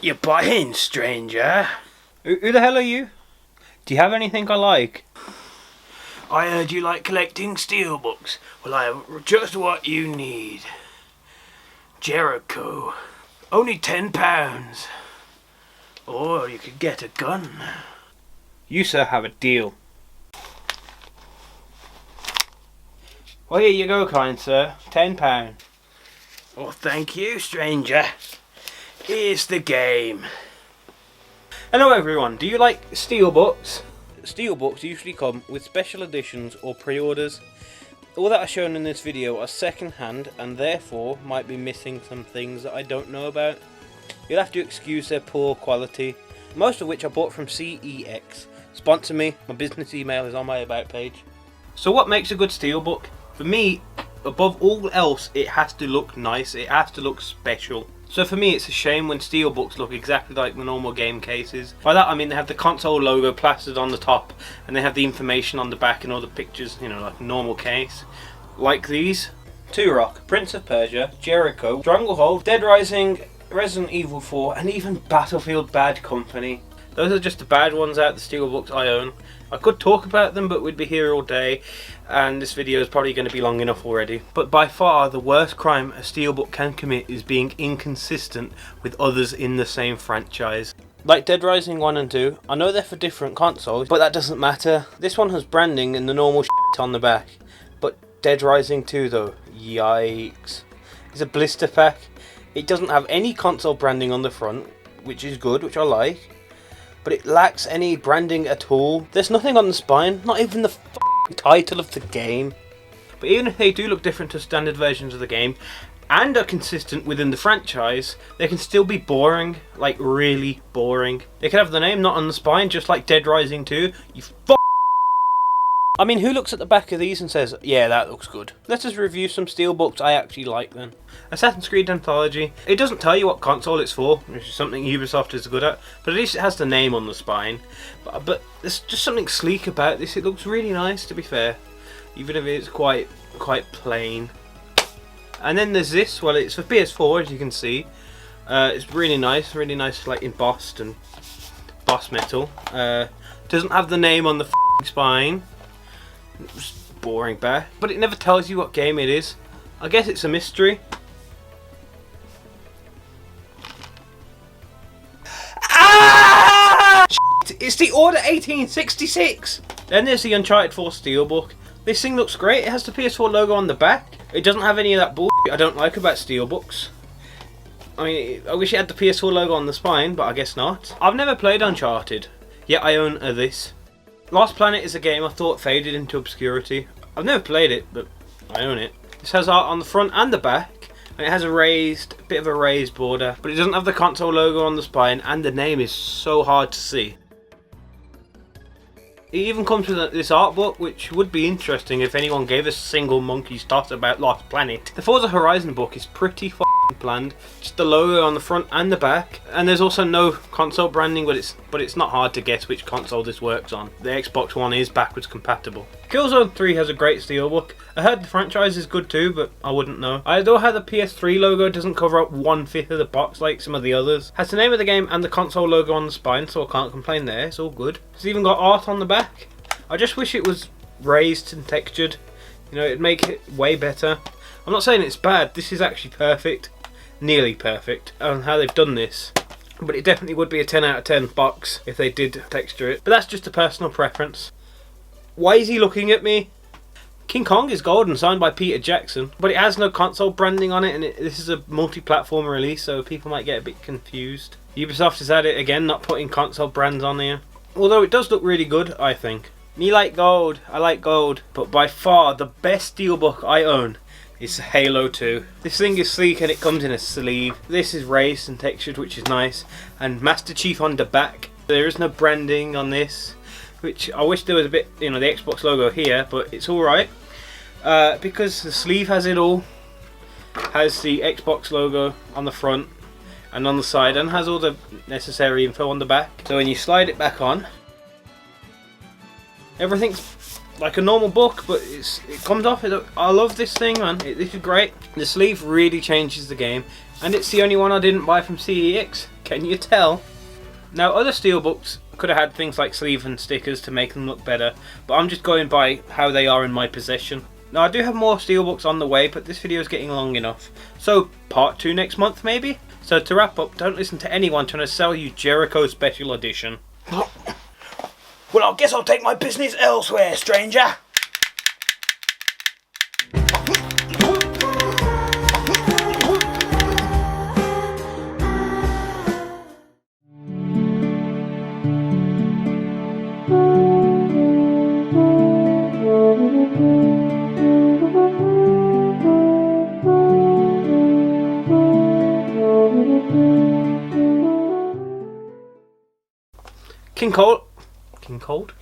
you buying, stranger? Who the hell are you? Do you have anything I like? I heard you like collecting steelbooks. Well, I have just what you need. Jericho. Only £10. Or you could get a gun. You, sir, have a deal. Well, here you go, kind sir. £10. Oh, thank you, stranger. Here's the game. Hello everyone, do you like Steelbooks? Steelbooks usually come with special editions or pre-orders. All that are shown in this video are second hand and therefore might be missing some things that I don't know about. You'll have to excuse their poor quality, most of which I bought from CEX. Sponsor me, my business email is on my about page. So what makes a good Steelbook? For me, above all else, it has to look nice, it has to look special. So for me it's a shame when Steelbooks look exactly like the normal game cases. By that I mean they have the console logo plastered on the top and they have the information on the back and all the pictures, you know, like a normal case. Like these. Turok, Prince of Persia, Jericho, Stranglehold, Dead Rising, Resident Evil 4 and even Battlefield Bad Company. Those are just the bad ones out of the Steelbooks I own. I could talk about them but we'd be here all day and this video is probably going to be long enough already. But by far the worst crime a Steelbook can commit is being inconsistent with others in the same franchise. Like Dead Rising 1 and 2, I know they're for different consoles but that doesn't matter. This one has branding and the normal shit on the back. But Dead Rising 2 though, yikes. It's a blister pack. It doesn't have any console branding on the front, which is good, which I like. But it lacks any branding at all. There's nothing on the spine, not even the title of the game. But even if they do look different to standard versions of the game, and are consistent within the franchise, they can still be boring, like really boring. They can have the name not on the spine, just like Dead Rising 2. You I mean, who looks at the back of these and says, yeah, that looks good? Let us review some Steelbooks I actually like then. Assassin's Creed Anthology. It doesn't tell you what console it's for, which is something Ubisoft is good at, but at least it has the name on the spine. But there's just something sleek about this. It looks really nice, to be fair, even if it's quite plain. And then there's this. Well, it's for PS4, as you can see. It's really nice, like embossed and boss metal. Doesn't have the name on the spine. It's boring back, but it never tells you what game it is. I guess it's a mystery. Ah! It's the Order 1866! Then there's the Uncharted 4 Steelbook. This thing looks great. It has the PS4 logo on the back. It doesn't have any of that bullshit I don't like about Steelbooks. I mean, I wish it had the PS4 logo on the spine, but I guess not. I've never played Uncharted, yet I own this. Lost Planet is a game I thought faded into obscurity. I've never played it, but I own it. This has art on the front and the back, and it has a bit of a raised border, but it doesn't have the console logo on the spine, and the name is so hard to see. It even comes with this art book, which would be interesting if anyone gave a single monkey's toss about Lost Planet. The Forza Horizon book is pretty bland, just the logo on the front and the back, and there's also no console branding, but it's not hard to guess which console this works on. The Xbox One is backwards compatible. Killzone 3 has a great Steelbook. I heard the franchise is good too, but I wouldn't know. I adore how the PS3 logo doesn't cover up 1/5 of the box like some of the others. Has the name of the game and the console logo on the spine, so I can't complain there, it's all good. It's even got art on the back. I just wish it was raised and textured. You know, it'd make it way better. I'm not saying it's bad, this is actually perfect. Nearly perfect on how they've done this, but it definitely would be a 10 out of 10 box if they did texture it, but that's just a personal preference. Why is he looking at me? King Kong is golden, signed by Peter Jackson, but it has no console branding on it, and this is a multi-platform release, so people might get a bit confused. Ubisoft is at it again, not putting console brands on here, although it does look really good, I think. Me like gold, I like gold, but by far the best Steelbook I own is Halo 2. This thing is sleek and it comes in a sleeve. This is raised and textured, which is nice, and Master Chief on the back. There is no branding on this, which I wish there was a bit, you know, the Xbox logo here, but it's alright. Because the sleeve has it all. Has the Xbox logo on the front and on the side, and has all the necessary info on the back. So when you slide it back on, everything's like a normal book, but it comes off. I love this thing, man. This is great. The sleeve really changes the game, and it's the only one I didn't buy from CEX. Can you tell? Now, other Steelbooks could have had things like sleeve and stickers to make them look better, but I'm just going by how they are in my possession. Now, I do have more Steelbooks on the way, but this video is getting long enough. So, part 2 next month, maybe? So, to wrap up, don't listen to anyone trying to sell you Jericho Special Edition. Well, I guess I'll take my business elsewhere, stranger. King Cold? King Cold?